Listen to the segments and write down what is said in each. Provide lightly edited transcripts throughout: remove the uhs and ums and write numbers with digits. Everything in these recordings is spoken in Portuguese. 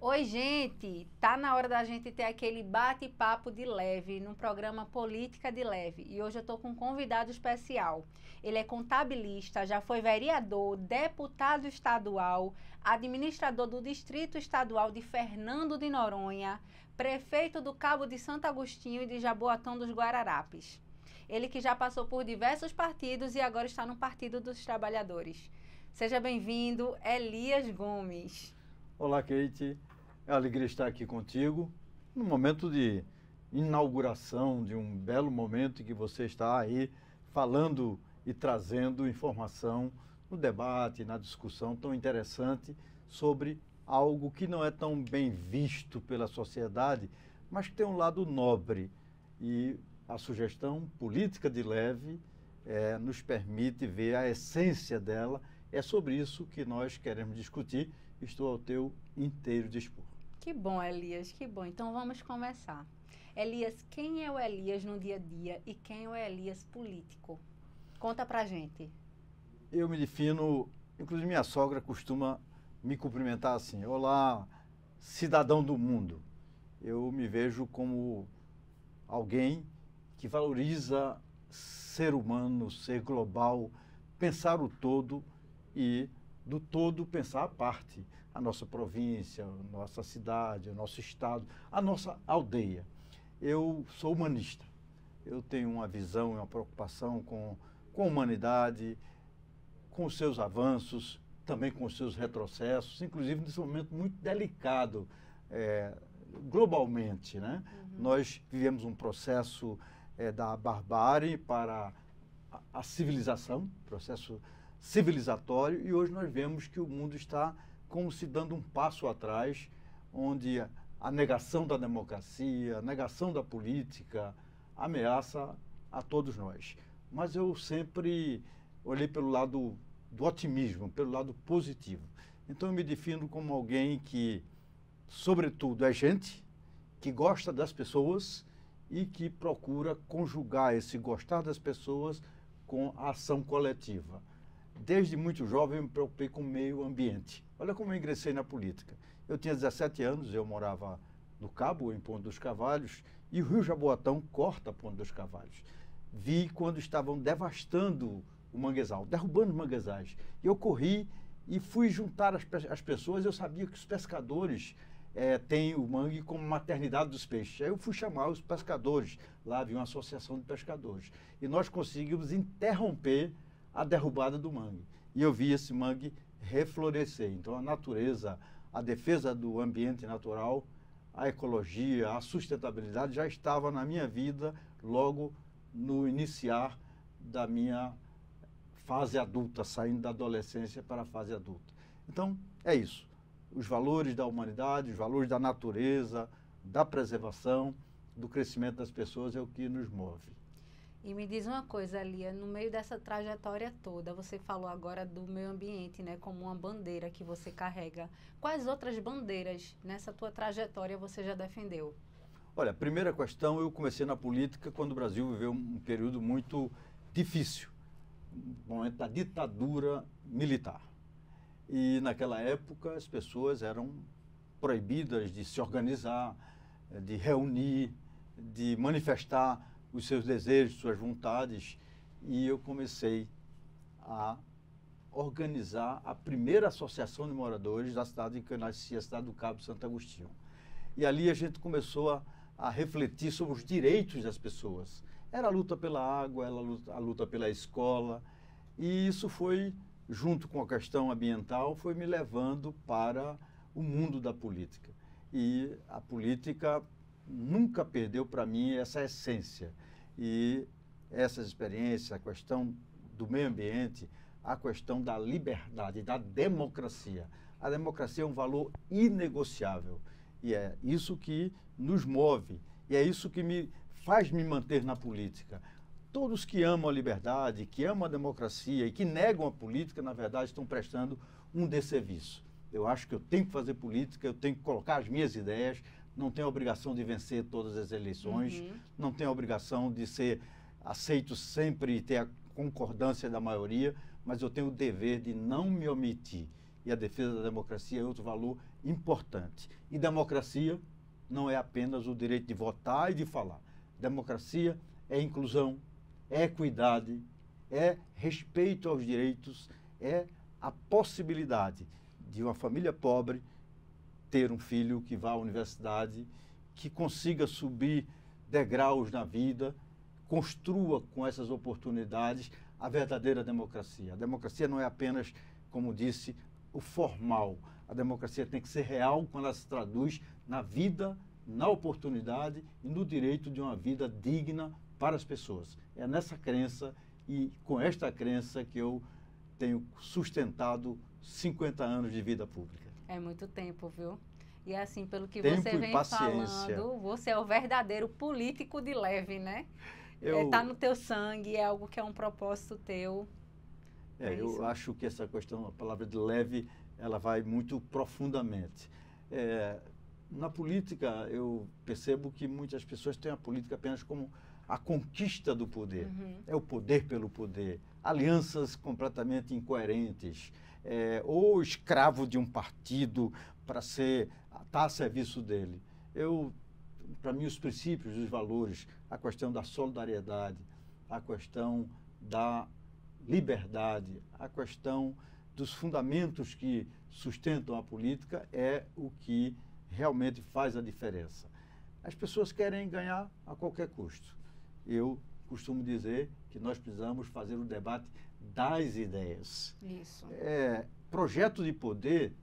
Oi, gente! Tá na hora da gente ter aquele bate-papo de leve no programa Política de Leve. E hoje eu tô com um convidado especial. Ele é contabilista, já foi vereador, deputado estadual, administrador do Distrito Estadual de Fernando de Noronha, prefeito do Cabo de Santo Agostinho e de Jaboatão dos Guararapes. Ele que já passou por diversos partidos e agora está no Partido dos Trabalhadores. Seja bem-vindo, Elias Gomes. Olá, Kate. É uma alegria estar aqui contigo no momento de inauguração de um belo momento em que você está aí falando e trazendo informação no debate, na discussão tão interessante sobre algo que não é tão bem visto pela sociedade, mas que tem um lado nobre. E a sugestão política de leve nos permite ver a essência dela. É sobre isso que nós queremos discutir. Estou ao teu inteiro dispor. Que bom, Elias, que bom. Então vamos começar. Elias, quem é o Elias no dia a dia e quem é o Elias político? Conta pra gente. Eu me defino, inclusive minha sogra costuma me cumprimentar assim: olá, cidadão do mundo. Eu me vejo como alguém que valoriza ser humano, ser global, pensar o todo e do todo pensar a parte, a nossa província, a nossa cidade, o nosso estado, a nossa aldeia. Eu sou humanista, eu tenho uma visão e uma preocupação com a humanidade, com os seus avanços, também com os seus retrocessos, inclusive nesse momento muito delicado globalmente, né? Nós vivemos um processo da barbárie para a civilização, processo civilizatório, e hoje nós vemos que o mundo está como se dando um passo atrás, onde a negação da democracia, a negação da política ameaça a todos nós. Mas eu sempre olhei pelo lado do otimismo, pelo lado positivo. Então eu me defino como alguém que, sobretudo, é gente, que gosta das pessoas e que procura conjugar esse gostar das pessoas com a ação coletiva. Desde muito jovem eu me preocupei com o meio ambiente. Olha como eu ingressei na política. Eu tinha 17 anos, eu morava no Cabo, em Ponte dos Cavalhos, e o Rio Jaboatão corta Ponte dos Cavalhos. Vi quando estavam devastando o manguezal, derrubando os manguezais. E eu corri e fui juntar as pessoas. Eu sabia que os pescadores têm o mangue como maternidade dos peixes. Aí eu fui chamar os pescadores. Lá havia uma associação de pescadores. E nós conseguimos interromper a derrubada do mangue. E eu vi esse mangue reflorescer. Então a natureza, a defesa do ambiente natural, a ecologia, a sustentabilidade já estava na minha vida logo no iniciar da minha fase adulta, saindo da adolescência para a fase adulta. Então é isso. Os valores da humanidade, os valores da natureza, da preservação, do crescimento das pessoas é o que nos move. E me diz uma coisa, Elia, no meio dessa trajetória toda, você falou agora do meio ambiente, né, como uma bandeira que você carrega. Quais outras bandeiras nessa tua trajetória você já defendeu? Olha, a primeira questão, eu comecei na política quando o Brasil viveu um período muito difícil, o momento da ditadura militar. E naquela época as pessoas eram proibidas de se organizar, de reunir, de manifestar os seus desejos, suas vontades, e eu comecei a organizar a primeira associação de moradores da cidade em que eu nasci, a cidade do Cabo de Santo Agostinho. E ali a gente começou a refletir sobre os direitos das pessoas. Era a luta pela água, era a luta pela escola, e isso foi, junto com a questão ambiental, foi me levando para o mundo da política. E a política nunca perdeu para mim essa essência. E essas experiências, a questão do meio ambiente, a questão da liberdade, da democracia. A democracia é um valor inegociável e é isso que nos move e é isso que me faz me manter na política. Todos que amam a liberdade, que amam a democracia e que negam a política, na verdade, estão prestando um desserviço. Eu acho que eu tenho que fazer política, eu tenho que colocar as minhas ideias, não tenho a obrigação de vencer todas as eleições, não tenho a obrigação de ser aceito sempre e ter a concordância da maioria, mas eu tenho o dever de não me omitir, e a defesa da democracia é outro valor importante. E democracia não é apenas o direito de votar e de falar. Democracia é inclusão, é equidade, é respeito aos direitos, é a possibilidade de uma família pobre ter um filho que vá à universidade, que consiga subir degraus na vida, construa com essas oportunidades a verdadeira democracia. A democracia não é apenas, como disse, o formal. A democracia tem que ser real quando ela se traduz na vida, na oportunidade e no direito de uma vida digna para as pessoas. É nessa crença e com esta crença que eu tenho sustentado 50 anos de vida pública. É muito tempo, viu? E assim, pelo que Tempo você vem falando, você é o verdadeiro político de leve, né? Tá no teu sangue, é algo que é um propósito teu. Eu acho que essa questão, a palavra de leve, ela vai muito profundamente. Na política, eu percebo que muitas pessoas têm a política apenas como a conquista do poder. É o poder pelo poder. Alianças completamente incoerentes. Ou escravo de um partido para estar a serviço dele. Para mim, os princípios, os valores, a questão da solidariedade, a questão da liberdade, a questão dos fundamentos que sustentam a política é o que realmente faz a diferença. As pessoas querem ganhar a qualquer custo. Eu costumo dizer que nós precisamos fazer o debate das ideias. Isso. Projeto de poder,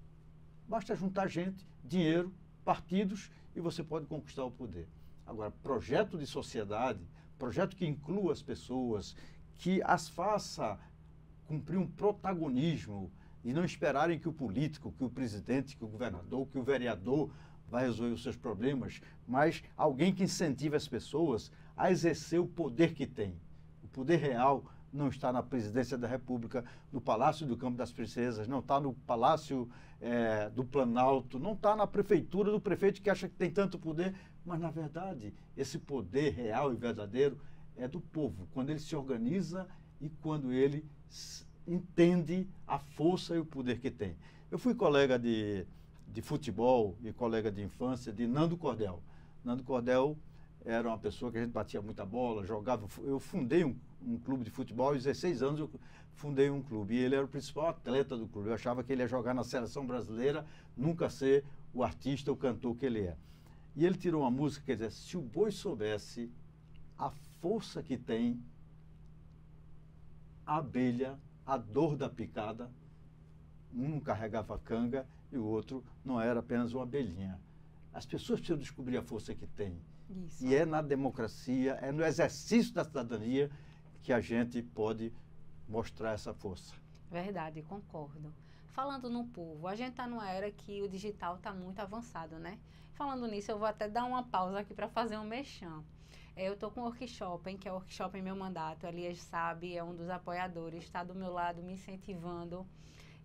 basta juntar gente, dinheiro, partidos e você pode conquistar o poder. Agora, projeto de sociedade, projeto que inclua as pessoas, que as faça cumprir um protagonismo e não esperarem que o político, que o presidente, que o governador, que o vereador vai resolver os seus problemas, mas alguém que incentive as pessoas a exercer o poder que tem. O poder real não está na presidência da República, no Palácio do Campo das Princesas, não está no Palácio do Planalto, não está na prefeitura do prefeito que acha que tem tanto poder, mas, na verdade, esse poder real e verdadeiro é do povo, quando ele se organiza e quando ele entende a força e o poder que tem. Eu fui colega de futebol e colega de infância de Nando Cordel. Nando Cordel era uma pessoa que a gente batia muita bola, jogava. Eu fundei um clube de futebol, aos 16 anos eu fundei um clube. E ele era o principal atleta do clube. Eu achava que ele ia jogar na seleção brasileira, nunca ser o artista, o cantor que ele é. E ele tirou uma música que diz: se o boi soubesse a força que tem, a abelha, a dor da picada, um não carregava canga e o outro não era apenas uma abelhinha. As pessoas precisam descobrir a força que tem. Isso. E é na democracia, é no exercício da cidadania que a gente pode mostrar essa força. Verdade, concordo. Falando no povo, a gente está numa era que o digital está muito avançado, né? Falando nisso, eu vou até dar uma pausa aqui para fazer um merchan. Eu estou com o workshop, que é o workshop em meu mandato. A Elias sabe, é um dos apoiadores, está do meu lado me incentivando.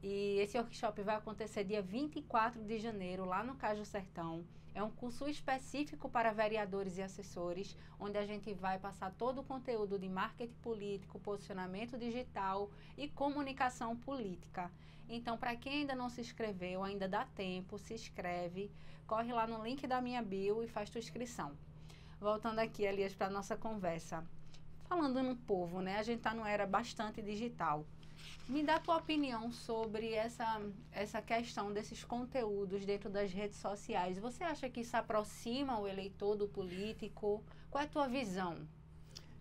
E esse workshop vai acontecer dia 24 de janeiro, lá no Caju Sertão. É um curso específico para vereadores e assessores, onde a gente vai passar todo o conteúdo de marketing político, posicionamento digital e comunicação política. Então, para quem ainda não se inscreveu, ainda dá tempo, se inscreve, corre lá no link da minha bio e faz tua inscrição. Voltando aqui, Elias, para a nossa conversa. Falando no povo, né? A gente está numa era bastante digital. Me dá a tua opinião sobre essa questão desses conteúdos dentro das redes sociais. Você acha que isso aproxima o eleitor do político? Qual é a tua visão?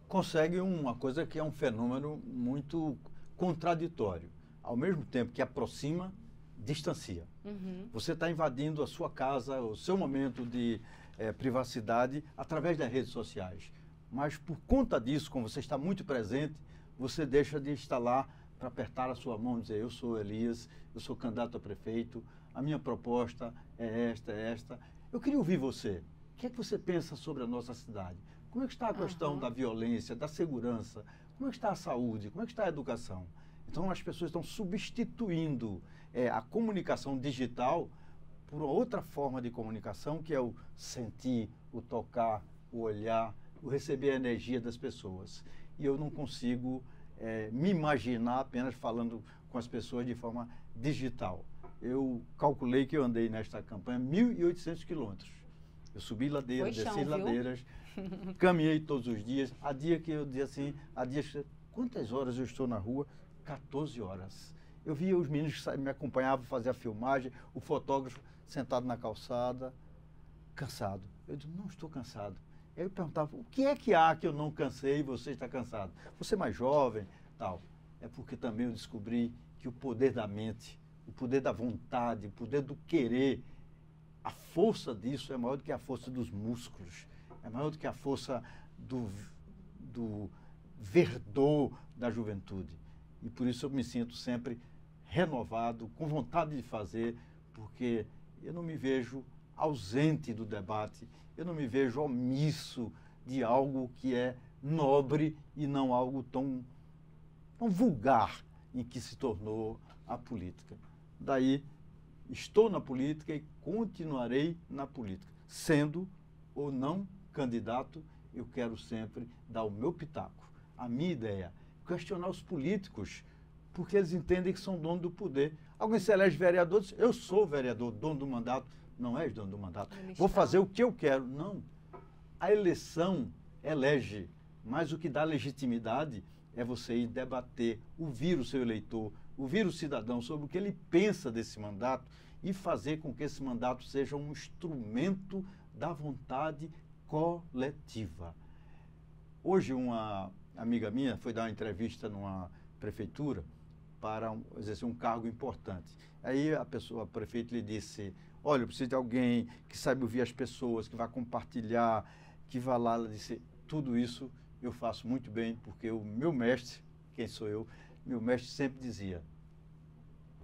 Consegue uma coisa que é um fenômeno muito contraditório. Ao mesmo tempo que aproxima, distancia. Você está invadindo a sua casa, o seu momento de privacidade através das redes sociais. Mas por conta disso, como você está muito presente, você deixa de estar lá para apertar a sua mão e dizer: eu sou Elias, eu sou candidato a prefeito, a minha proposta é esta. Eu queria ouvir você. O que é que você pensa sobre a nossa cidade? Como é que está a questão da violência, da segurança? Como é que está a saúde? Como é que está a educação? Então, as pessoas estão substituindo a comunicação digital por outra forma de comunicação, que é o sentir, o tocar, o olhar, o receber a energia das pessoas. E eu não consigo me imaginar apenas falando com as pessoas de forma digital. eu calculei que eu andei nesta campanha 1.800 quilômetros. Eu subi ladeiras, desci ladeiras, caminhei todos os dias. Há dia que eu dizia assim, quantas horas eu estou na rua? 14 horas. Eu via os meninos que me acompanhavam fazer a filmagem, o fotógrafo sentado na calçada, cansado. Eu disse, não estou cansado. Aí eu perguntava, o que é que há que eu não cansei e você está cansado? Você é mais jovem, tal. É porque também eu descobri que o poder da mente, o poder da vontade, o poder do querer, a força disso é maior do que a força dos músculos, é maior do que a força do verdor da juventude. E por isso eu me sinto sempre renovado, com vontade de fazer, porque eu não me vejo ausente do debate, eu não me vejo omisso de algo que é nobre e não algo tão vulgar em que se tornou a política. Daí, estou na política e continuarei na política. Sendo ou não candidato, eu quero sempre dar o meu pitaco, a minha ideia, questionar os políticos, porque eles entendem que são donos do poder. Alguém se elege vereador, diz, eu sou vereador, dono do mandato. Não és dono do mandato. Vou fazer o que eu quero. Não. A eleição elege, mas o que dá legitimidade é você ir debater, ouvir o seu eleitor, ouvir o cidadão sobre o que ele pensa desse mandato e fazer com que esse mandato seja um instrumento da vontade coletiva. Hoje, uma amiga minha foi dar uma entrevista numa prefeitura para exercer um cargo importante. Aí a prefeito lhe disse, olha, eu preciso de alguém que saiba ouvir as pessoas, que vá compartilhar, que vá lá. Ela disse, tudo isso eu faço muito bem, porque o meu mestre, quem sou eu, meu mestre sempre dizia,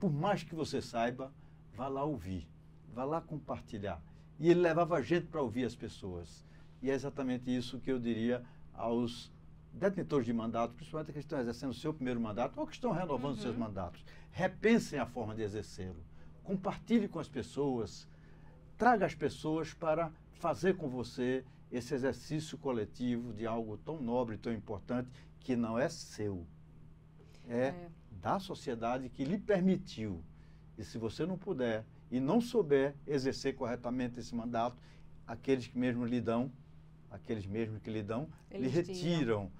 por mais que você saiba, vá lá ouvir, vá lá compartilhar. E ele levava gente para ouvir as pessoas. E é exatamente isso que eu diria aos detentores de mandato, principalmente que estão exercendo o seu primeiro mandato ou que estão renovando seus mandatos. Repensem a forma de exercê-lo. Compartilhe com as pessoas, traga as pessoas para fazer com você esse exercício coletivo de algo tão nobre, tão importante, que não é seu. É da sociedade que lhe permitiu. E se você não puder e não souber exercer corretamente esse mandato, aqueles que mesmo lhe dão, lhe retiram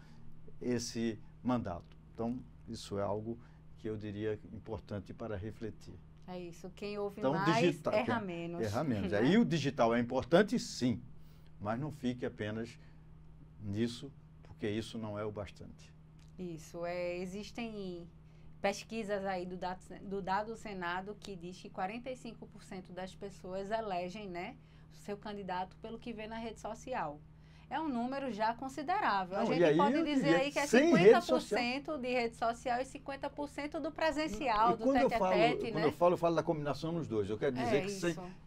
esse mandato. Então, isso é algo que eu diria importante para refletir. É isso, quem ouve então, mais, erra menos. Erra menos. Né? Aí o digital é importante, sim, mas não fique apenas nisso, porque isso não é o bastante. Isso, existem pesquisas aí do dado Senado que diz que 45% das pessoas elegem, né, o seu candidato pelo que vê na rede social. É um número já considerável. Não, a gente pode dizer aí que é 50% de rede social e 50% do presencial, do tete-a-tete, né? Quando eu falo da combinação nos dois. Eu quero dizer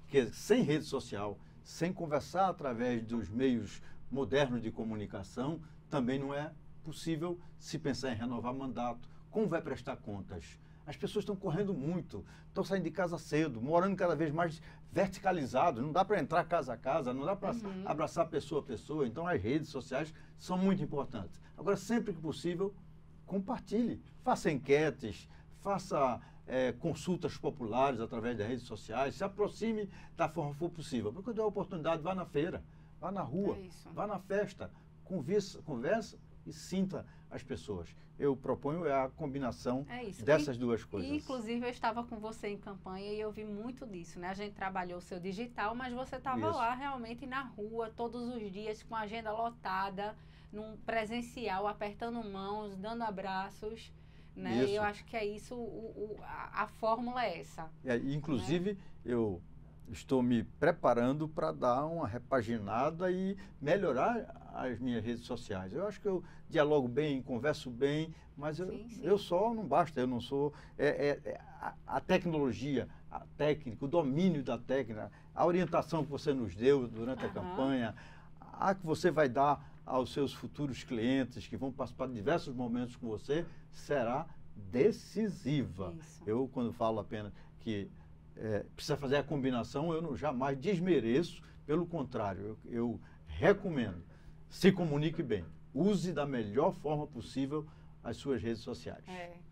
que sem rede social, sem conversar através dos meios modernos de comunicação, também não é possível se pensar em renovar mandato. Como vai prestar contas? As pessoas estão correndo muito, estão saindo de casa cedo, morando cada vez mais verticalizado, não dá para entrar casa a casa, não dá para abraçar pessoa a pessoa, então as redes sociais são muito importantes. Agora, sempre que possível, compartilhe, faça enquetes, faça consultas populares através das redes sociais, se aproxime da forma que for possível. Porque quando der a oportunidade, vá na feira, vá na rua, vá na festa, conversa e sinta as pessoas. Eu proponho a combinação dessas duas coisas. Inclusive, eu estava com você em campanha e eu vi muito disso, né? A gente trabalhou o seu digital, mas você estava lá realmente na rua, todos os dias, com a agenda lotada, num presencial, apertando mãos, dando abraços, né? E eu acho que é isso, a fórmula é essa. Inclusive, eu estou me preparando para dar uma repaginada e melhorar as minhas redes sociais. Eu acho que eu dialogo bem, converso bem, mas eu só não basta, eu não sou... a tecnologia, a técnica, o domínio da técnica, a orientação que você nos deu durante a campanha, a que você vai dar aos seus futuros clientes, que vão participar de diversos momentos com você, será decisiva. Eu, quando falo apenas que precisa fazer a combinação, eu jamais desmereço, pelo contrário, eu recomendo, se comunique bem, use da melhor forma possível as suas redes sociais.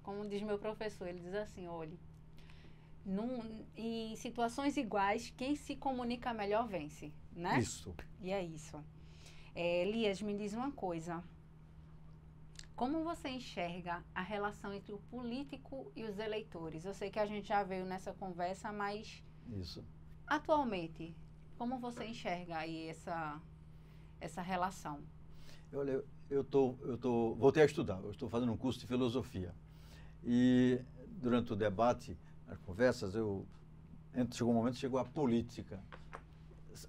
Como diz meu professor, ele diz assim, olhe, em situações iguais, quem se comunica melhor vence, né? Isso. E é isso. Elias, me diz uma coisa. Como você enxerga a relação entre o político e os eleitores? Eu sei que a gente já veio nessa conversa, mas Isso. atualmente, como você enxerga aí essa relação? Olha, voltei a estudar, eu estou fazendo um curso de filosofia. E durante o debate, as conversas, chegou um momento, chegou a política.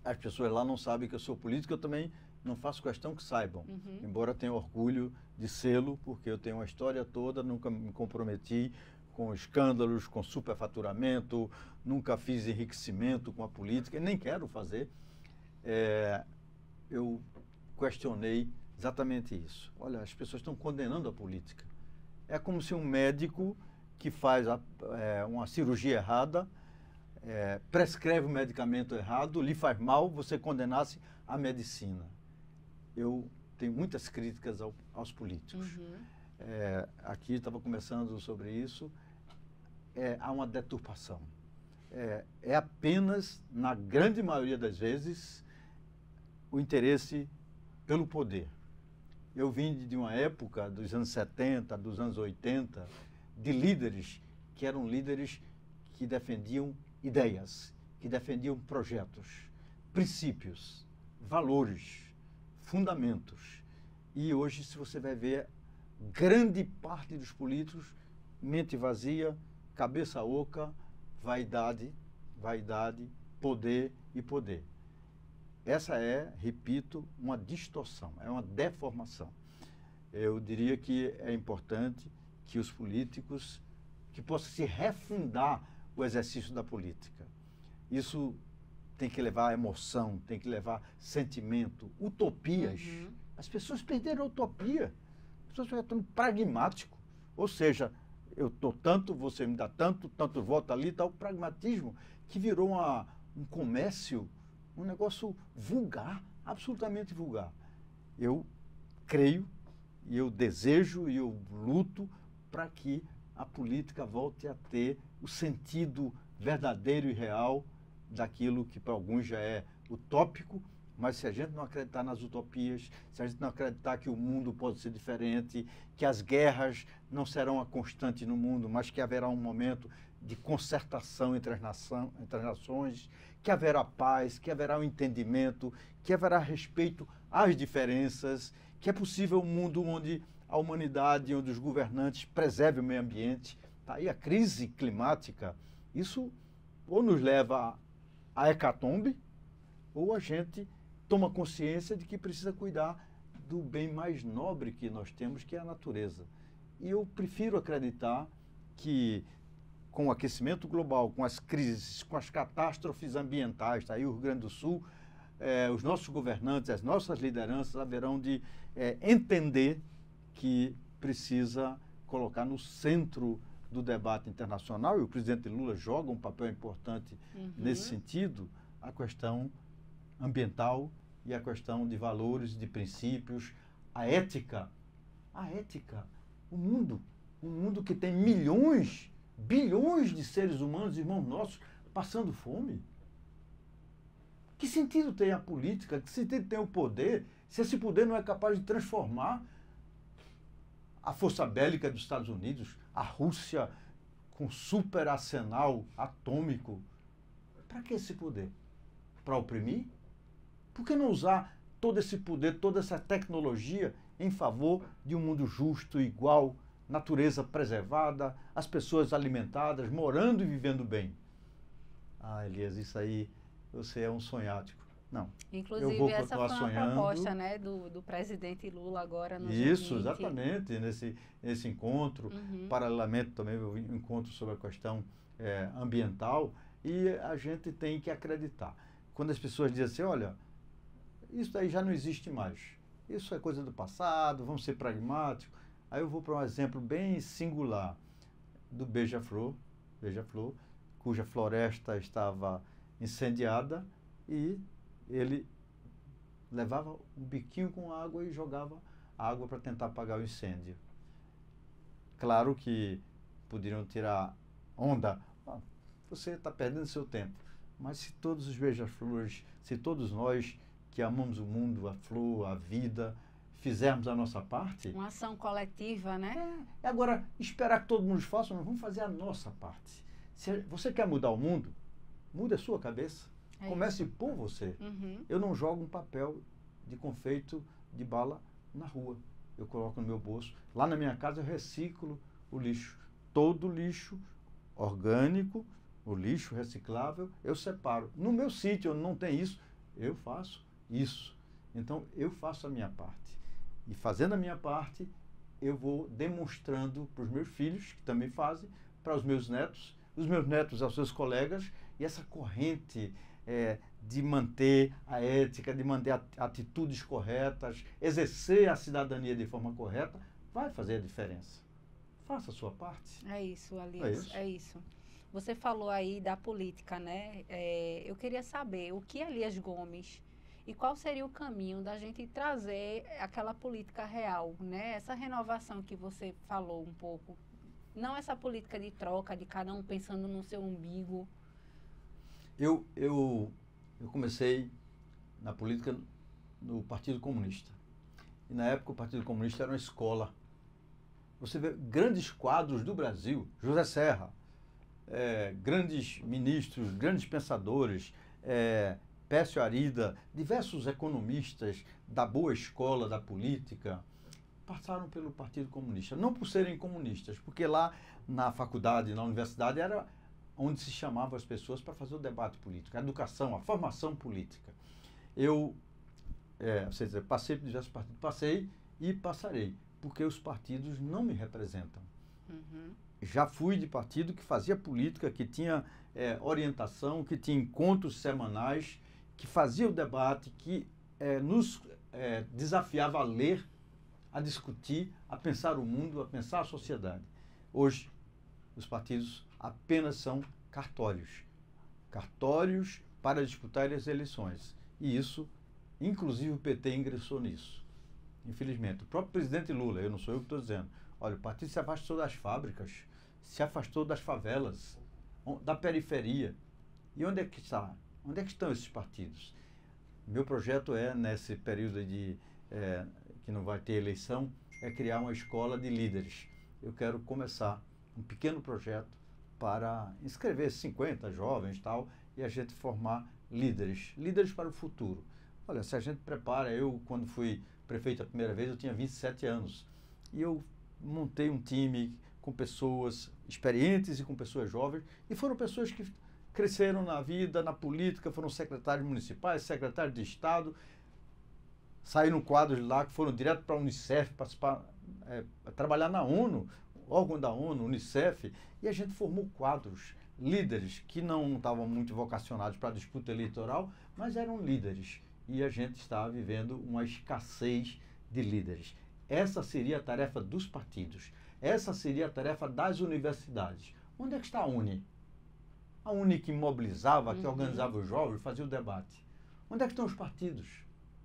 As pessoas lá não sabem que eu sou político, eu também não faço questão que saibam. Embora tenha orgulho de sê-lo, porque eu tenho uma história toda, nunca me comprometi com escândalos, com superfaturamento, nunca fiz enriquecimento com a política, e nem quero fazer. Eu questionei exatamente isso. Olha, as pessoas estão condenando a política. É como se um médico que faz uma cirurgia errada, prescreve um medicamento errado, lhe faz mal, você condenasse a medicina. Eu tenho muitas críticas aos políticos. Aqui estava conversando sobre isso. Há uma deturpação. É apenas, na grande maioria das vezes, o interesse pelo poder. Eu vim de uma época, dos anos 70, dos anos 80, de líderes que eram líderes que defendiam ideias, que defendiam projetos, princípios, valores, fundamentos. E hoje, se você vai ver, grande parte dos políticos, mente vazia, cabeça oca, vaidade, poder e poder. Essa repito, uma distorção, é uma deformação. Eu diria que é importante que os políticos, que possam se refundar o exercício da política. Isso tem que levar emoção, tem que levar sentimento, utopias. As pessoas perderam a utopia. As pessoas estão pragmático. Ou seja, eu dou tanto, você me dá tanto voto ali, tal, pragmatismo, que virou um comércio, um negócio vulgar, absolutamente vulgar. Eu creio, e eu desejo, e eu luto para que a política volte a ter o sentido verdadeiro e real daquilo que para alguns já é utópico, mas se a gente não acreditar nas utopias, se a gente não acreditar que o mundo pode ser diferente, que as guerras não serão a constante no mundo, mas que haverá um momento de concertação entre as nações, que haverá paz, que haverá um entendimento, que haverá respeito às diferenças, que é possível um mundo onde a humanidade, onde os governantes preservem o meio ambiente. Tá aí a crise climática, isso ou nos leva à hecatombe, ou a gente toma consciência de que precisa cuidar do bem mais nobre que nós temos, que é a natureza. E eu prefiro acreditar que com o aquecimento global, com as crises, com as catástrofes ambientais, tá aí o Rio Grande do Sul, os nossos governantes, as nossas lideranças haverão de entender que precisa colocar no centro do debate internacional, e o presidente Lula joga um papel importante nesse sentido, a questão ambiental e a questão de valores, de princípios, a ética. A ética, um mundo que tem milhões, bilhões de seres humanos, irmãos nossos, passando fome. Que sentido tem a política? Que sentido tem o poder, se esse poder não é capaz de transformar a força bélica dos Estados Unidos, a Rússia com super arsenal atômico? Para que esse poder? Para oprimir? Por que não usar todo esse poder, toda essa tecnologia em favor de um mundo justo, igual, natureza preservada, as pessoas alimentadas, morando e vivendo bem? Ah, Elias, isso aí, você é um sonhático. Não. Inclusive, essa foi uma proposta, né, do presidente Lula agora no Isso, G20. exatamente, nesse encontro. Paralelamente também o encontro sobre a questão ambiental, e a gente tem que acreditar. Quando as pessoas dizem assim, olha, isso aí já não existe mais, isso é coisa do passado, vamos ser pragmáticos. Aí eu vou para um exemplo bem singular do Beija-Flor, cuja floresta estava incendiada e ele levava um biquinho com água e jogava água para tentar apagar o incêndio. Claro que poderiam tirar onda. você está perdendo seu tempo. Mas se todos os beija-flores, se todos nós que amamos o mundo, a flor, a vida, fizermos a nossa parte... Uma ação coletiva, né? Agora, esperar que todo mundo faça, nós vamos fazer a nossa parte. Se você quer mudar o mundo, mude a sua cabeça. Comece por você. Eu não jogo um papel de confeito de bala na rua. Eu coloco no meu bolso. Lá na minha casa eu reciclo o lixo. Todo lixo orgânico, o lixo reciclável, eu separo. No meu sítio, onde não tem isso, eu faço isso. Então, eu faço a minha parte. E fazendo a minha parte, eu vou demonstrando para os meus filhos, que também fazem, para os meus netos aos seus colegas, e essa corrente de manter a ética, de manter atitudes corretas, exercer a cidadania de forma correta, vai fazer a diferença. Faça a sua parte. É isso, Elias. É isso. Você falou aí da política, né? Eu queria saber o que Elias Gomes e qual seria o caminho da gente trazer aquela política real, né? Essa renovação que você falou um pouco. Não essa política de troca, de cada um pensando no seu umbigo. Eu comecei na política no Partido Comunista. E na época o Partido Comunista era uma escola. Você vê grandes quadros do Brasil, José Serra, grandes ministros, grandes pensadores, Pécio Arida, diversos economistas da boa escola da política, passaram pelo Partido Comunista. Não por serem comunistas, porque lá na faculdade, na universidade, era onde se chamava as pessoas para fazer o debate político, a educação, a formação política. Passei por diversos partidos, passei e passarei, porque os partidos não me representam. Já fui de partido que fazia política, que tinha orientação, que tinha encontros semanais, que fazia o debate, que nos desafiava a ler, a discutir, a pensar o mundo, a pensar a sociedade. Hoje, os partidos apenas são cartórios para disputar as eleições. E isso, inclusive o PT ingressou nisso. Infelizmente. O próprio presidente Lula, eu não sou eu que estou dizendo, olha, o partido se afastou das fábricas, se afastou das favelas, da periferia. E onde é que está? Onde é que estão esses partidos? Meu projeto nesse período que não vai ter eleição, é criar uma escola de líderes. Eu quero começar um pequeno projeto para inscrever 50 jovens e a gente formar líderes para o futuro. Olha, se a gente prepara, eu quando fui prefeito a primeira vez, eu tinha 27 anos. E eu montei um time com pessoas experientes e com pessoas jovens, e foram pessoas que cresceram na vida, na política, foram secretários municipais, secretários de Estado, saíram quadros lá que foram direto para a Unicef, trabalhar na ONU, órgão da ONU, Unicef, e a gente formou quadros, líderes que não estavam muito vocacionados para a disputa eleitoral, mas eram líderes. E a gente está vivendo uma escassez de líderes. Essa seria a tarefa dos partidos. Essa seria a tarefa das universidades. Onde é que está a Uni? A Uni que mobilizava, que organizava os jovens, fazia o debate. Onde é que estão os partidos?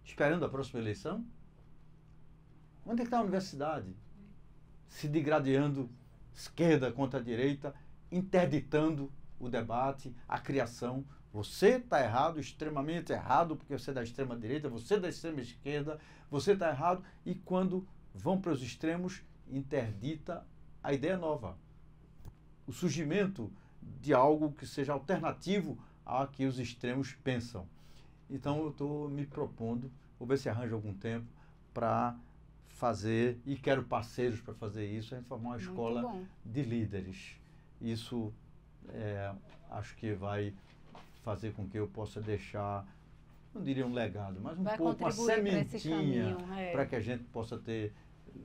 Esperando a próxima eleição? Onde é que está a universidade? Se degradando, esquerda contra a direita, interditando o debate, a criação. Você está errado, extremamente errado, porque você é da extrema direita, você é da extrema esquerda, você está errado. E quando vão para os extremos, interdita a ideia nova. O surgimento de algo que seja alternativo a que os extremos pensam. Então eu estou me propondo, vou ver se arranjo algum tempo para fazer, e quero parceiros para fazer isso, a gente formar uma escola de líderes. Isso acho que vai fazer com que eu possa deixar, não diria um legado, mas uma sementinha para que a gente possa ter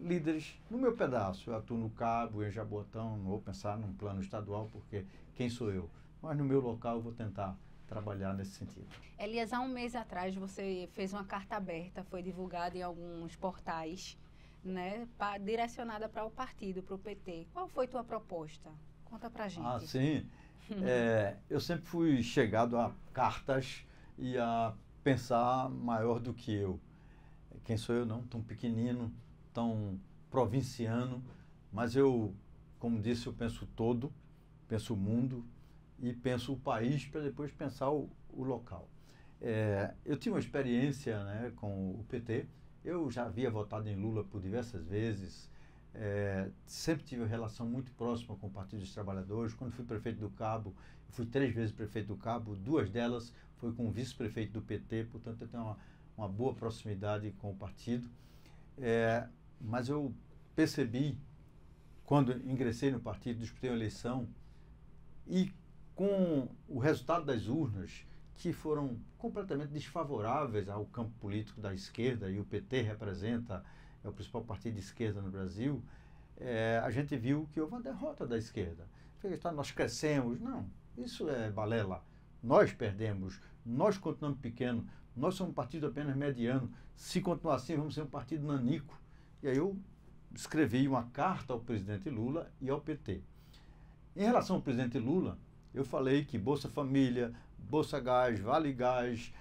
líderes no meu pedaço. Eu atuo no Cabo, em Jaboatão, não vou pensar num plano estadual, porque quem sou eu? Mas no meu local eu vou tentar trabalhar nesse sentido. Elias, há um mês atrás você fez uma carta aberta, foi divulgada em alguns portais, né, direcionada para o partido, para o PT. Qual foi tua proposta? Conta pra gente. Sim. Eu sempre fui chegado a cartas e a pensar maior do que eu. Quem sou eu não? Tão pequenino, tão provinciano, mas eu, como disse, eu penso todo, penso o mundo e penso o país para depois pensar o local. Eu tive uma experiência, né, com o PT. Eu já havia votado em Lula por diversas vezes, sempre tive uma relação muito próxima com o Partido dos Trabalhadores. Quando fui prefeito do Cabo, fui 3 vezes prefeito do Cabo, 2 delas foi com o vice-prefeito do PT, portanto eu tenho uma boa proximidade com o partido. Mas eu percebi, quando ingressei no partido, disputei a eleição, e com o resultado das urnas, que foram completamente desfavoráveis ao campo político da esquerda, e o PT é o principal partido de esquerda no Brasil, a gente viu que houve uma derrota da esquerda. Nós crescemos. Não, isso é balela. Nós perdemos, nós continuamos pequenos, nós somos um partido apenas mediano. Se continuar assim, vamos ser um partido nanico. E aí eu escrevi uma carta ao presidente Lula e ao PT. Em relação ao presidente Lula, eu falei que Bolsa Família, Bolsa Gás, Vale Gás,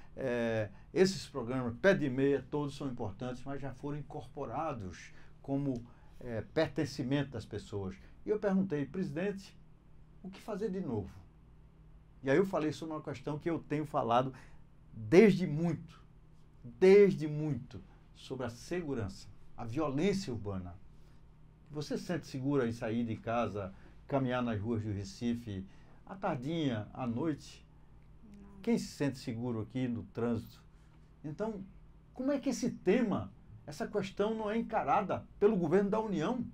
esses programas, Pé de Meia, todos são importantes, mas já foram incorporados como pertencimento das pessoas. E eu perguntei, presidente, o que fazer de novo? E aí eu falei sobre uma questão que eu tenho falado desde muito, sobre a segurança, a violência urbana. Você se sente segura em sair de casa, caminhar nas ruas do Recife, à tardinha, à noite? Não. Quem se sente seguro aqui no trânsito? Então, como é que esse tema, essa questão não é encarada pelo governo da União?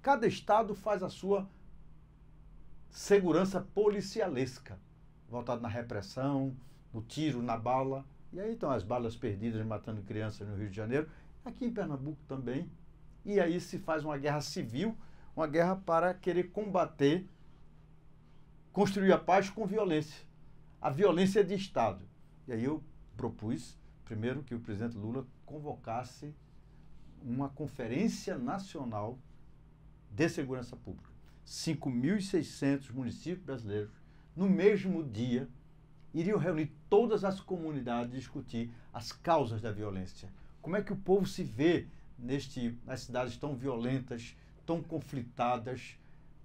Cada estado faz a sua segurança policialesca, voltada na repressão, no tiro, na bala. E aí estão as balas perdidas matando crianças no Rio de Janeiro, aqui em Pernambuco também. E aí se faz uma guerra civil, uma guerra para querer combater, construir a paz com violência. A violência de Estado. E aí eu propus, primeiro, que o presidente Lula convocasse uma conferência nacional de segurança pública. 5.600 municípios brasileiros, no mesmo dia, iriam reunir todas as comunidades e discutir as causas da violência. Como é que o povo se vê nas cidades tão violentas, tão conflitadas?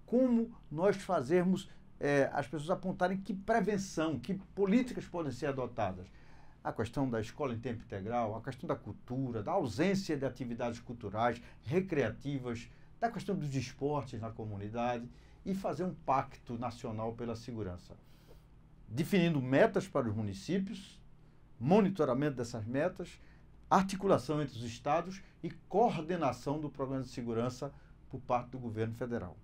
Como nós fazermos as pessoas apontarem que prevenção, que políticas podem ser adotadas? A questão da escola em tempo integral, a questão da cultura, da ausência de atividades culturais, recreativas, da questão dos esportes na comunidade, e fazer um pacto nacional pela segurança. Definindo metas para os municípios, monitoramento dessas metas, articulação entre os estados e coordenação do programa de segurança por parte do governo federal.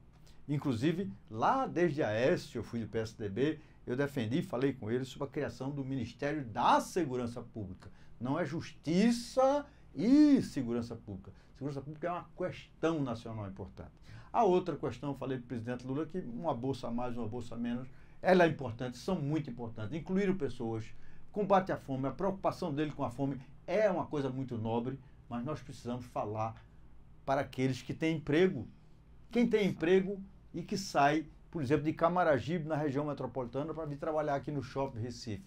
Inclusive, lá desde Aécio, eu fui do PSDB, eu defendi e falei com ele sobre a criação do Ministério da Segurança Pública. Não é Justiça e Segurança Pública. Segurança Pública é uma questão nacional importante. A outra questão, eu falei para o presidente Lula que uma bolsa a mais, uma bolsa a menos, ela é importante, são muito importantes. Incluíram pessoas, combate à fome, a preocupação dele com a fome é uma coisa muito nobre, mas nós precisamos falar para aqueles que têm emprego. Quem tem emprego e que sai, por exemplo, de Camaragibe, na região metropolitana, para vir trabalhar aqui no Shopping Recife.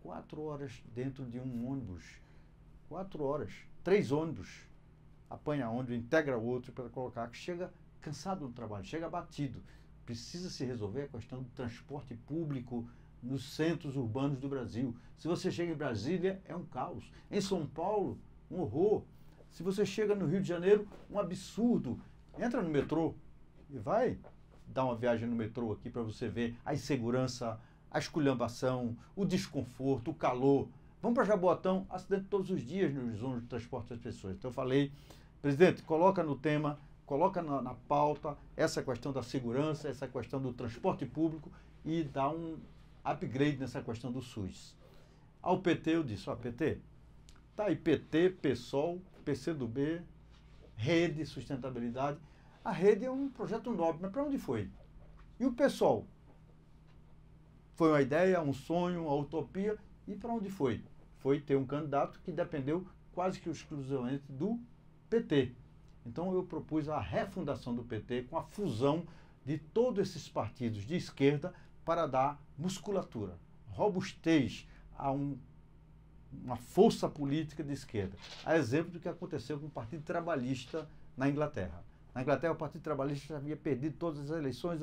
4 horas dentro de um ônibus. 4 horas. 3 ônibus. Apanha ônibus, integra outro para colocar, que chega cansado do trabalho, chega abatido. Precisa se resolver a questão do transporte público nos centros urbanos do Brasil. Se você chega em Brasília, é um caos. Em São Paulo, um horror. Se você chega no Rio de Janeiro, um absurdo. Entra no metrô e vai dar uma viagem no metrô aqui para você ver a insegurança, a esculhambação, o desconforto, o calor. Vamos para Jaboatão, acidente todos os dias nos ônibus de transporte das pessoas. Então eu falei, presidente, coloca no tema, coloca na pauta essa questão da segurança, essa questão do transporte público e dá um upgrade nessa questão do SUS. Ao PT eu disse, PT, tá aí PT, PSOL, PCdoB, Rede, Sustentabilidade. A Rede é um projeto nobre, mas para onde foi? E o PSOL? Foi uma ideia, um sonho, uma utopia, e para onde foi? Foi ter um candidato que dependeu quase que exclusivamente do PT. Então eu propus a refundação do PT com a fusão de todos esses partidos de esquerda para dar musculatura, robustez a uma força política de esquerda. A exemplo do que aconteceu com o Partido Trabalhista na Inglaterra. Na Inglaterra, o Partido Trabalhista já havia perdido todas as eleições,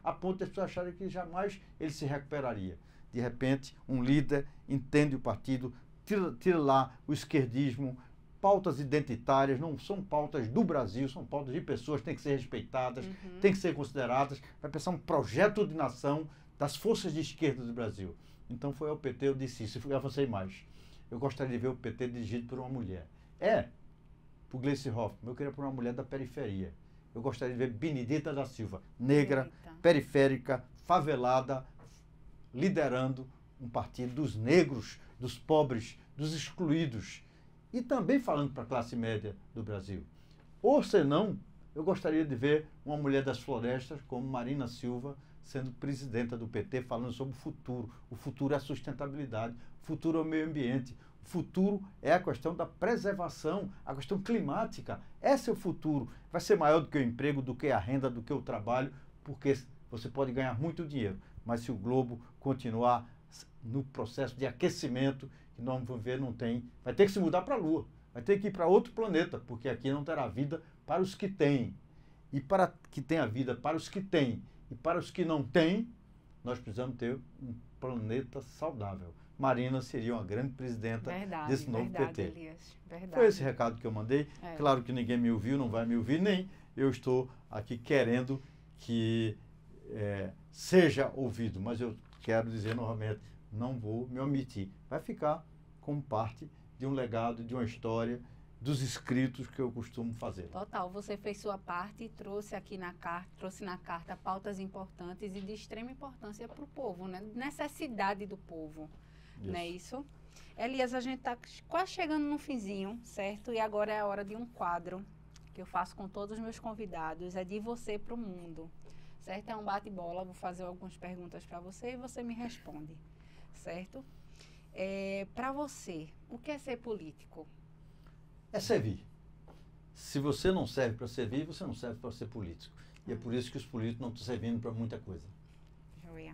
a ponto de as pessoas acharem que jamais ele se recuperaria. De repente, um líder entende o partido, tira lá o esquerdismo, pautas identitárias, não são pautas do Brasil, são pautas de pessoas que têm que ser respeitadas, têm que ser consideradas, vai pensar um projeto de nação das forças de esquerda do Brasil. Então foi ao PT, eu disse isso, eu avancei mais. Eu gostaria de ver o PT dirigido por uma mulher. Por Gleice Hoffmann, eu queria por uma mulher da periferia. Eu gostaria de ver Benedita da Silva, negra, periférica, favelada, liderando um partido dos negros, dos pobres, dos excluídos. E também falando para a classe média do Brasil. Ou senão, eu gostaria de ver uma mulher das florestas, como Marina Silva, sendo presidenta do PT, falando sobre o futuro. O futuro é a sustentabilidade, o futuro é o meio ambiente, o futuro é a questão da preservação, a questão climática. Esse é o futuro. Vai ser maior do que o emprego, do que a renda, do que o trabalho, porque você pode ganhar muito dinheiro. Mas se o globo continuar no processo de aquecimento, que nós vamos ver, não tem, vai ter que se mudar para a Lua, vai ter que ir para outro planeta, porque aqui não terá vida para os que têm. E para que tenha vida para os que têm e para os que não têm, nós precisamos ter um planeta saudável. Marina seria uma grande presidenta desse novo PT. Elias, Foi esse recado que eu mandei. Claro que ninguém me ouviu, não vai me ouvir, nem eu estou aqui querendo que seja ouvido, mas eu quero dizer novamente, não vou me omitir. Vai ficar como parte de um legado, de uma história, dos escritos que eu costumo fazer. Total, você fez sua parte e trouxe aqui na carta pautas importantes e de extrema importância para o povo, né? Necessidade do povo, não é isso? Elias, a gente está quase chegando no finzinho, certo? E agora é a hora de um quadro que eu faço com todos os meus convidados, é de você para o mundo, certo? É um bate-bola, vou fazer algumas perguntas para você e você me responde, certo? Para você, o que é ser político? É servir. Se você não serve para servir, você não serve para ser político. E é por isso que os políticos não estão servindo para muita coisa. Joia.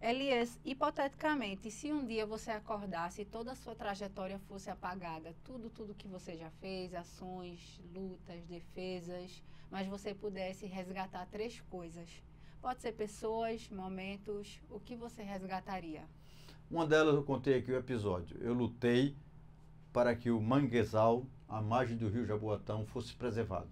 Elias, hipoteticamente, se um dia você acordasse e toda a sua trajetória fosse apagada, tudo que você já fez, ações, lutas, defesas, mas você pudesse resgatar 3 coisas. Pode ser pessoas, momentos, o que você resgataria? Uma delas eu contei aqui o episódio. Eu lutei para que o manguezal, a margem do rio Jaboatão, fosse preservado.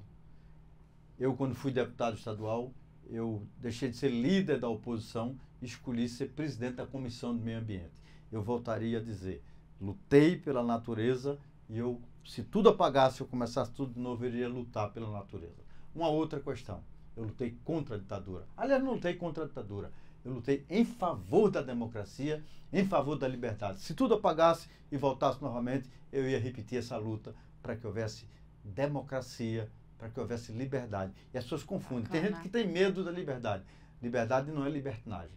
Eu, quando fui deputado estadual, eu deixei de ser líder da oposição e escolhi ser presidente da Comissão do Meio Ambiente. Eu voltaria a dizer, lutei pela natureza e se tudo apagasse, eu começasse tudo de novo, eu iria lutar pela natureza. Uma outra questão, eu lutei contra a ditadura. Aliás, não lutei contra a ditadura, eu lutei em favor da democracia, em favor da liberdade. Se tudo apagasse e voltasse novamente, eu ia repetir essa luta para que houvesse democracia, para que houvesse liberdade. E as pessoas confundem. Tem gente que tem medo da liberdade. Liberdade não é libertinagem.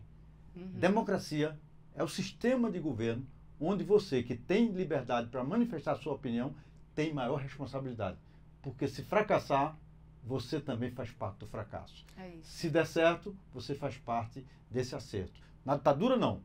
Democracia é o sistema de governo onde você, que tem liberdade para manifestar a sua opinião, tem maior responsabilidade. Porque se fracassar, você também faz parte do fracasso. Se der certo, você faz parte desse acerto. Na ditadura, não.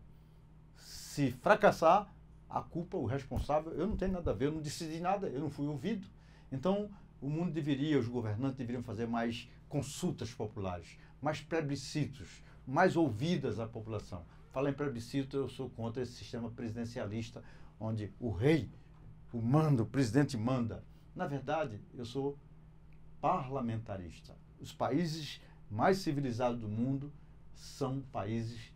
Se fracassar, a culpa, o responsável, eu não tenho nada a ver, eu não decidi nada, eu não fui ouvido. Então, o mundo deveria, os governantes deveriam fazer mais consultas populares, mais plebiscitos, mais ouvidas à população. Falar em plebiscito, eu sou contra esse sistema presidencialista, onde o rei, o presidente manda. Na verdade, eu sou parlamentarista. Os países mais civilizados do mundo são países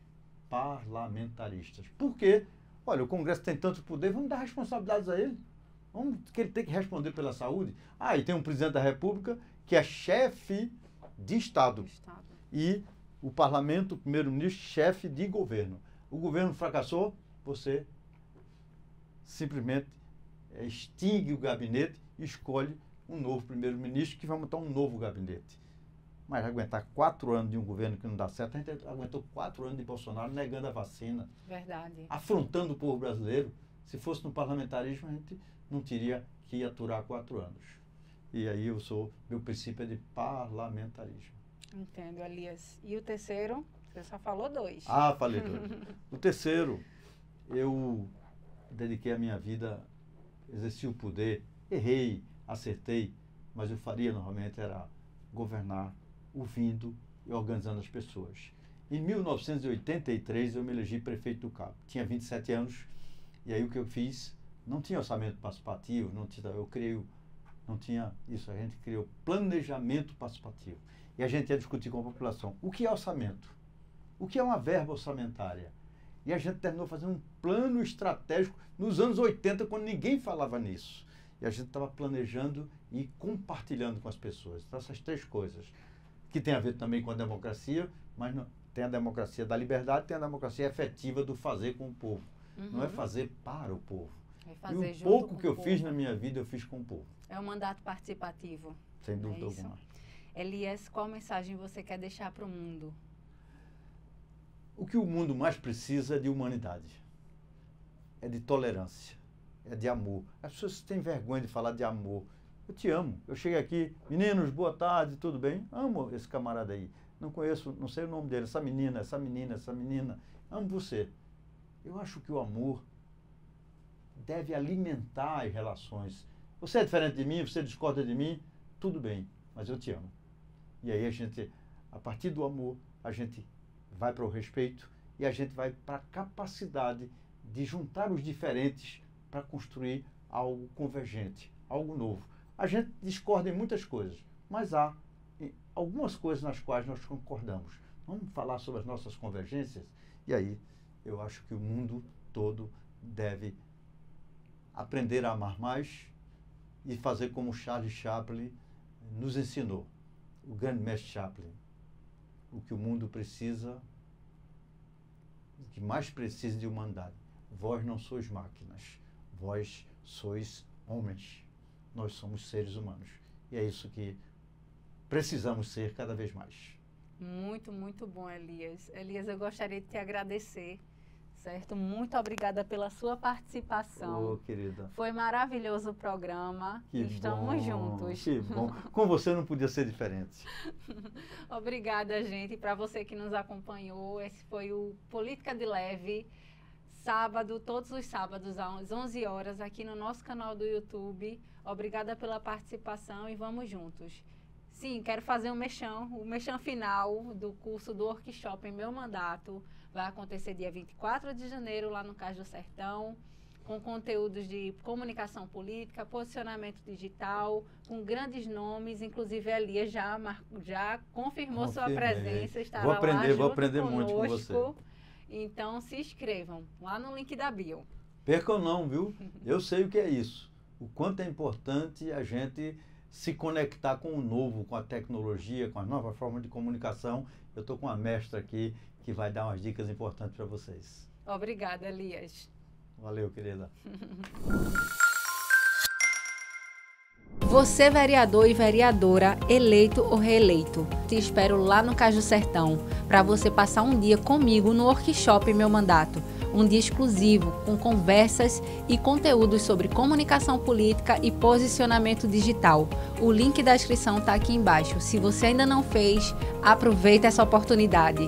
parlamentaristas. Por quê? Olha, o Congresso tem tanto poder, vamos dar responsabilidades a ele. Que ele tem que responder pela saúde. E tem um presidente da República que é chefe de Estado. E o parlamento, o primeiro-ministro, chefe de governo. O governo fracassou, você simplesmente extingue o gabinete e escolhe um novo primeiro-ministro que vai montar um novo gabinete. Mas aguentar 4 anos de um governo que não dá certo, a gente aguentou 4 anos de Bolsonaro negando a vacina. Verdade. Afrontando o povo brasileiro. Se fosse no parlamentarismo, a gente não teria que aturar 4 anos. E aí meu princípio é de parlamentarismo. Entendo, Elias. E o terceiro? Você só falou 2. Falei 2. O terceiro, eu dediquei a minha vida, exerci o poder, errei, acertei, mas eu faria novamente, era governar ouvindo e organizando as pessoas. Em 1983, eu me elegi prefeito do Cabo. Tinha 27 anos, e aí o que eu fiz? Não tinha orçamento participativo, não tinha isso, a gente criou planejamento participativo. E a gente ia discutir com a população. O que é orçamento? O que é uma verba orçamentária? E a gente terminou fazendo um plano estratégico nos anos 80, quando ninguém falava nisso. E a gente estava planejando e compartilhando com as pessoas. Então, essas três coisas, que tem a ver também com a democracia, mas não, tem a democracia da liberdade, tem a democracia efetiva do fazer com o povo. Não é fazer para o povo. É fazer e o junto pouco com que o eu povo. fiz na minha vida, eu fiz com o povo. É um mandato participativo. Sem dúvida isso? alguma. Elias, qual mensagem você quer deixar para o mundo? O que o mundo mais precisa é de humanidade. É de tolerância. É de amor. As pessoas têm vergonha de falar de amor. Eu te amo. Eu cheguei aqui, meninos, boa tarde, tudo bem? Amo esse camarada aí. Não conheço, não sei o nome dele, essa menina. Amo você. Eu acho que o amor deve alimentar as relações. Você é diferente de mim, você discorda de mim, tudo bem, mas eu te amo. E aí a partir do amor, a gente vai para o respeito e a gente vai para a capacidade de juntar os diferentes para construir algo convergente, algo novo. A gente discorda em muitas coisas, mas há algumas coisas nas quais nós concordamos. Vamos falar sobre as nossas convergências? E aí eu acho que o mundo todo deve aprender a amar mais e fazer como Charles Chaplin nos ensinou, o grande mestre Chaplin. O que o mundo precisa, o que mais precisa de humanidade. Vós não sois máquinas, vós sois homens. Nós somos seres humanos. E é isso que precisamos ser cada vez mais. Muito, muito bom, Elias. Elias, eu gostaria de te agradecer, certo? Muito obrigada pela sua participação. Ô, querida. Foi maravilhoso o programa. Que Estamos bom, juntos. Que bom. Com você não podia ser diferente. Obrigada, gente. Para você que nos acompanhou, esse foi o Política de Leve, sábado, todos os sábados, às 11 horas, aqui no nosso canal do YouTube. Obrigada pela participação e vamos juntos. Sim, quero fazer o merchan final do curso do workshop em meu mandato. Vai acontecer dia 24 de janeiro, lá no Cais do Sertão, com conteúdos de comunicação política, posicionamento digital, com grandes nomes, inclusive a Elias já confirmou sua presença, estará vou aprender conosco. muito com você. Então se inscrevam, lá no link da bio. Percam não, viu? Eu sei o que é isso. O quanto é importante a gente se conectar com o novo, com a tecnologia, com as novas formas de comunicação. Eu estou com uma mestra aqui que vai dar umas dicas importantes para vocês. Obrigada, Elias. Valeu, querida. Você, vereador e vereadora, eleito ou reeleito, te espero lá no Cais do Sertão para você passar um dia comigo no workshop Meu Mandato. Um dia exclusivo, com conversas e conteúdos sobre comunicação política e posicionamento digital. O link da inscrição está aqui embaixo. Se você ainda não fez, aproveita essa oportunidade.